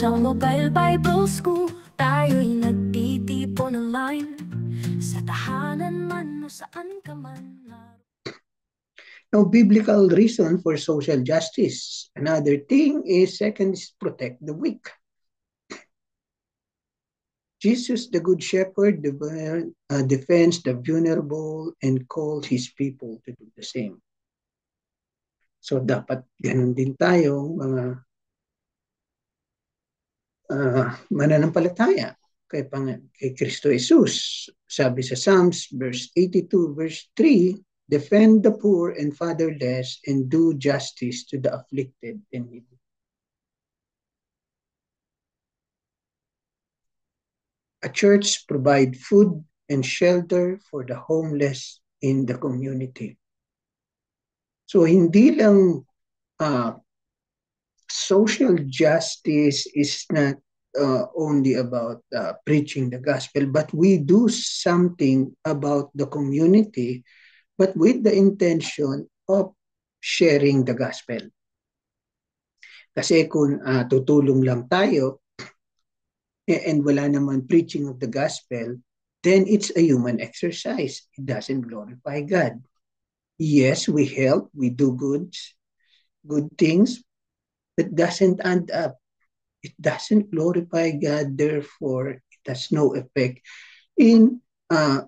Sa Mobile Bible School, tayo'y nagtitipon online. Sa tahanan man o saan ka man. No biblical reason for social justice. Another thing is, second is protect the weak. Jesus, the good shepherd, defends the vulnerable and calls his people to do the same. So dapat ganun din tayo, mga mananampalataya kay Kristo Jesus. Sabi sa Psalms, verse 82, verse 3, defend the poor and fatherless and do justice to the afflicted and needy. A church provide food and shelter for the homeless in the community. So hindi lang social justice is not only about preaching the gospel, but we do something about the community, but with the intention of sharing the gospel. Kasi kung tutulong lang tayo and wala naman preaching of the gospel, then it's a human exercise. It doesn't glorify God. Yes, we help, we do good things, but doesn't add up. It doesn't glorify God, therefore it has no effect in a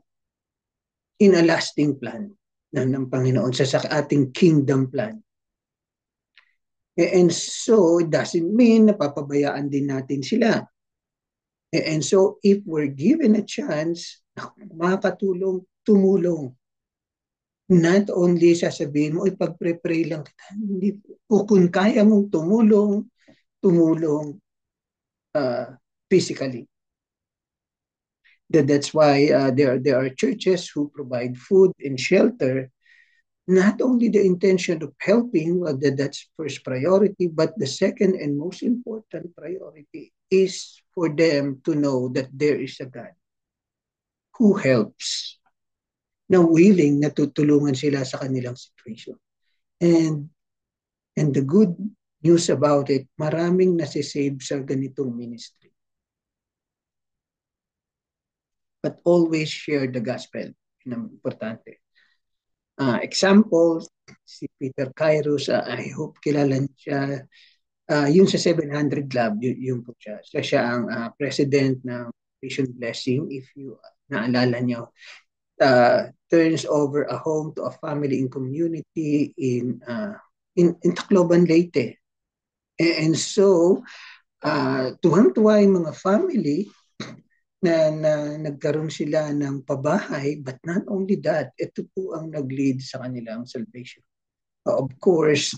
lasting plan ng Panginoon sa ating kingdom plan. And so it doesn't mean na papabayaan din natin sila. And so if we're given a chance, makakatulong, tumulong. Not only sasabihin mo, ipag-pray lang kita. Hindi po. Kung kaya mong tumulong physically. That's why there are churches who provide food and shelter. Not only the intention of helping, that's first priority, but the second and most important priority is for them to know that there is a God who helps, na willing na tutulungan sila sa kanilang situation. And the good news about it, maraming nasisave sa ganitong ministry. But always share the gospel. Yun ang importante. Example, si Peter Kairos, I hope kilala siya. Yung sa 700 Club, yung po siya. Siya ang president ng Vision Blessing. If you naalala nyo, turns over a home to a family and community in Tacloban, Leyte. And so, tuwang-tuwa yung mga family na nagkaroon sila ng pabahay, but not only that, ito po ang nag-lead sa kanilang salvation. Of course,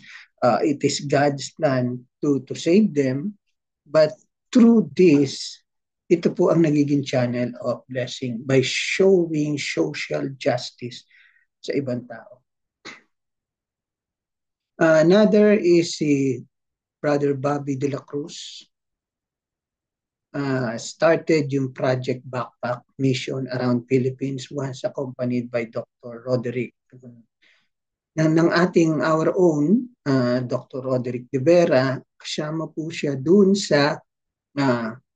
it is God's plan to save them, but through this, ito po ang nagiging channel of blessing by showing social justice sa ibang tao. Another is si Brother Bobby De La Cruz. Started yung Project Backpack Mission around Philippines, once accompanied by Dr. Roderick. Our own Dr. Roderick De Vera, kasama po siya dun sa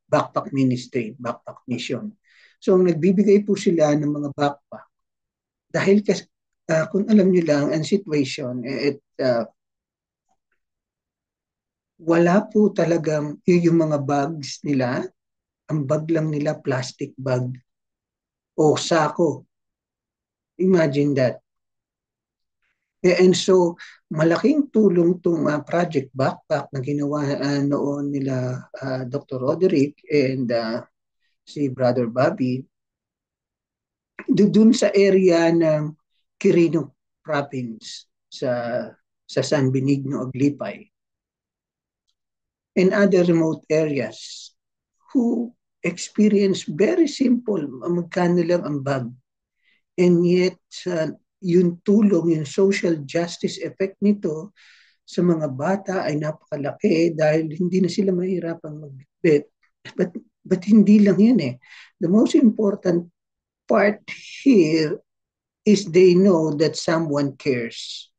Backpack Ministry, Backpack Mission. So nagbibigay po sila ng mga backpack. Dahil kung alam nyo lang, ang situation, wala po talagang yung mga bags nila, ang bag lang nila plastic bag o sako. Imagine that. And so, malaking tulong itong Project Backpack na ginawa noon nila Dr. Roderick and si Brother Bobby doon sa area ng Quirino Province sa San Benigno, Aglipay, and other remote areas who experience very simple, magkano lang ang bag. And yet, yung tulong, yung social justice effect nito sa mga bata ay napakalaki dahil hindi na sila mahirapang magbitbit. But hindi lang yun eh. The most important part here is they know that someone cares.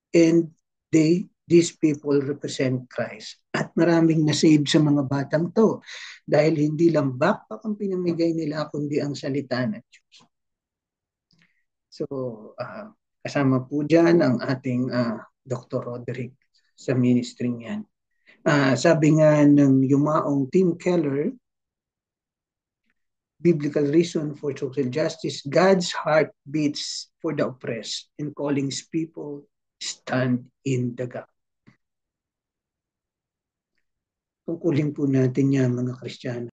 And they these people represent Christ. At maraming nasave sa mga batang to dahil hindi lang backpack ang pinamigay nila kundi ang salita ng Diyos. So, kasama po dyan ang ating Dr. Roderick sa ministry niyan. Sabi nga ng yumaong Tim Keller, biblical reason for social justice, God's heart beats for the oppressed and calling people stand in the gap. Tungkulin po natin yan, mga Kristiyano.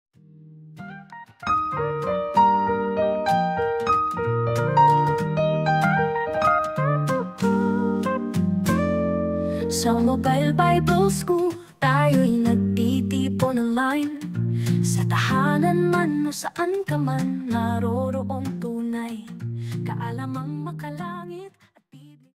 Sa Mobile Bible School, tayo'y nagtitipon online. Sa tahanan man o saan ka man, naroroon tunay kaalamang makala.